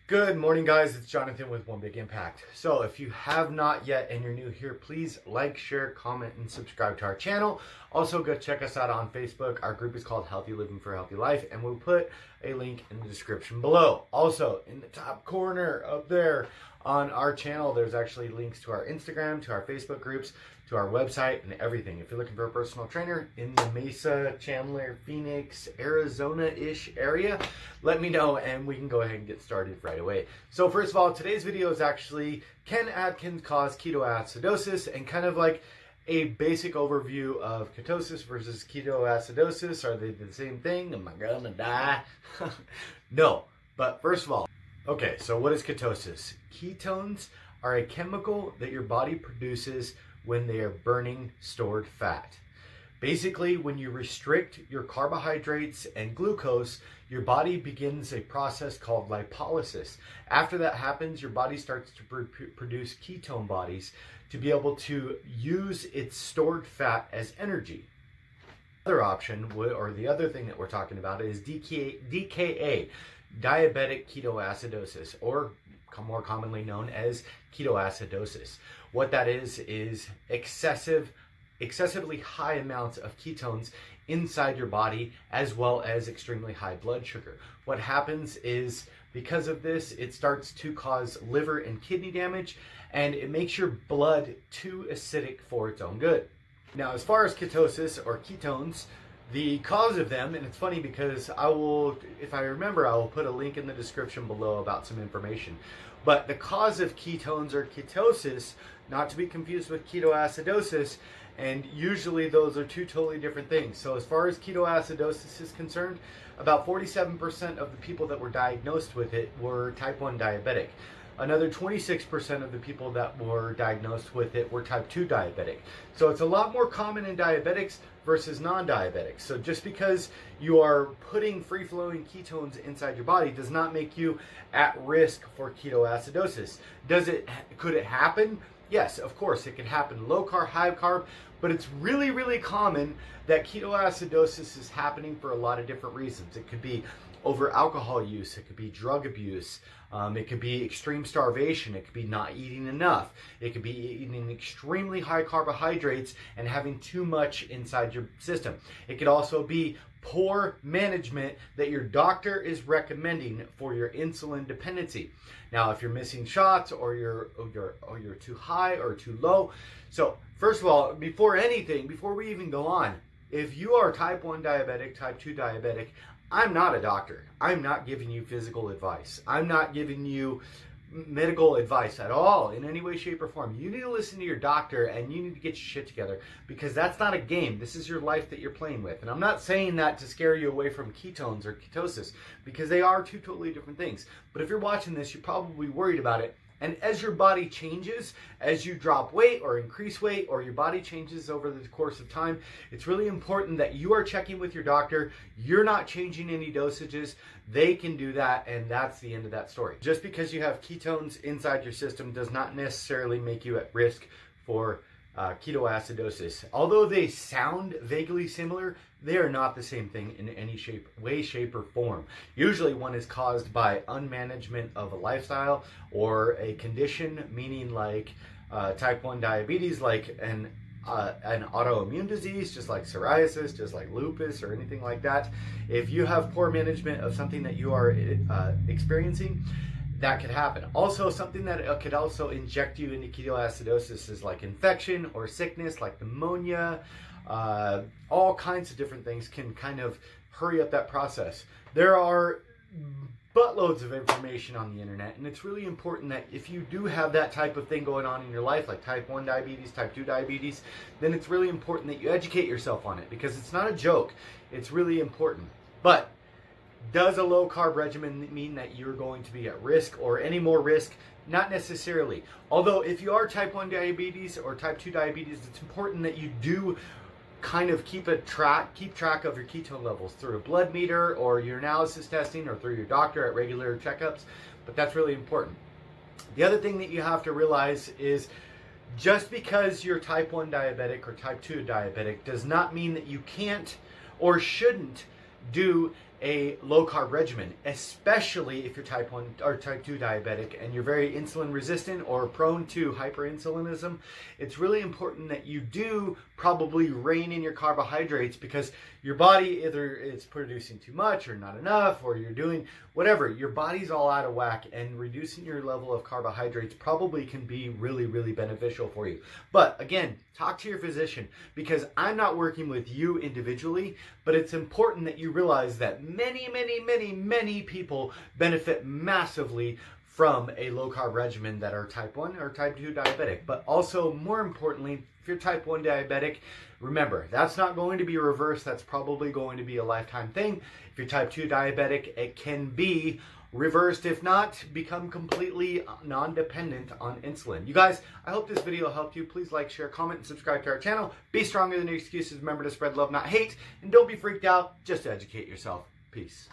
Good morning, guys. It's Jonathan with One Big Impact. So if you have not yet and you're new here, please like, share, comment, and subscribe to our channel. Also, go check us out on Facebook. Our group is called Healthy Living for a Healthy Life, and we'll put a link in the description below. Also, in the top corner up there on our channel, there's actually links to our Instagram, to our Facebook groups, to our website, and everything. If you're looking for a personal trainer in the Mesa, Chandler, Phoenix, Arizona-ish area, let me know and we can go ahead and get started right away. So first of all, today's video is actually, can Atkins cause ketoacidosis? And kind of like a basic overview of ketosis versus ketoacidosis. Are they the same thing? Am I gonna die? No, but first of all, okay, so what is ketosis? Ketones are a chemical that your body produces when they are burning stored fat. Basically, when you restrict your carbohydrates and glucose, your body begins a process called lipolysis. After that happens, your body starts to produce ketone bodies to be able to use its stored fat as energy. The other option, or the other thing that we're talking about, is DKA, diabetic ketoacidosis, or more commonly known as ketoacidosis. What that is excessively high amounts of ketones inside your body, as well as extremely high blood sugar. What happens is, because of this, it starts to cause liver and kidney damage, and it makes your blood too acidic for its own good. Now, as far as ketosis or ketones, the cause of them, and it's funny because if I remember, I will put a link in the description below about some information. But the cause of ketones or ketosis, not to be confused with ketoacidosis, and usually those are two totally different things. So as far as ketoacidosis is concerned, about 47% of the people that were diagnosed with it were type 1 diabetic. Another 26% of the people that were diagnosed with it were type 2 diabetic. So it's a lot more common in diabetics versus non-diabetics. So just because you are putting free-flowing ketones inside your body does not make you at risk for ketoacidosis. Could it happen? Yes, of course, it can happen. Low carb, high carb, but it's really, really common that ketoacidosis is happening for a lot of different reasons. It could be over alcohol use, it could be drug abuse, it could be extreme starvation, it could be not eating enough, it could be eating extremely high carbohydrates and having too much inside your system. It could also be poor management that your doctor is recommending for your insulin dependency. Now, if you're missing shots or you're too high or too low. So first of all, before we even go on, if you are type 1 diabetic, type 2 diabetic, I'm not a doctor. I'm not giving you physical advice. I'm not giving you medical advice at all in any way, shape, or form. You need to listen to your doctor and you need to get your shit together, because that's not a game. This is your life that you're playing with. And I'm not saying that to scare you away from ketones or ketosis, because they are two totally different things. But if you're watching this, you're probably worried about it. And as your body changes, as you drop weight or increase weight, or your body changes over the course of time, it's really important that you are checking with your doctor. You're not changing any dosages. They can do that, and that's the end of that story. Just because you have ketones inside your system does not necessarily make you at risk for ketoacidosis. Although they sound vaguely similar, they are not the same thing in any way, shape, or form. Usually one is caused by unmanagement of a lifestyle or a condition, meaning like type 1 diabetes, like an autoimmune disease, just like psoriasis, just like lupus, or anything like that. If you have poor management of something that you are experiencing, that could happen. Also, something that could also inject you into ketoacidosis is like infection or sickness, like pneumonia. All kinds of different things can kind of hurry up that process. There are buttloads of information on the internet, and it's really important that if you do have that type of thing going on in your life, like type 1 diabetes, type 2 diabetes, then it's really important that you educate yourself on it, because it's not a joke. It's really important. But does a low carb regimen mean that you're going to be at risk or any more risk? Not necessarily. Although if you are type 1 diabetes or type 2 diabetes, it's important that you do kind of keep track of your ketone levels through a blood meter or urinalysis testing, or through your doctor at regular checkups. But that's really important. The other thing that you have to realize is, just because you're type 1 diabetic or type 2 diabetic does not mean that you can't or shouldn't do a low carb regimen, especially if you're type 1 or type 2 diabetic and you're very insulin resistant or prone to hyperinsulinism. It's really important that you do probably rein in your carbohydrates, because your body, either it's producing too much or not enough, or you're doing whatever, your body's all out of whack, and reducing your level of carbohydrates probably can be really, really beneficial for you. But again, talk to your physician, because I'm not working with you individually, but it's important that you realize that many people benefit massively from a low carb regimen that are type 1 or type 2 diabetic. But also, more importantly, if you're type 1 diabetic, remember, that's not going to be reversed. That's probably going to be a lifetime thing. If you're type 2 diabetic, it can be reversed, if not become completely non-dependent on insulin. You guys, I hope this video helped you. Please like, share, comment, and subscribe to our channel. Be stronger than your excuses. Remember to spread love, not hate. And don't be freaked out. Just educate yourself. Peace.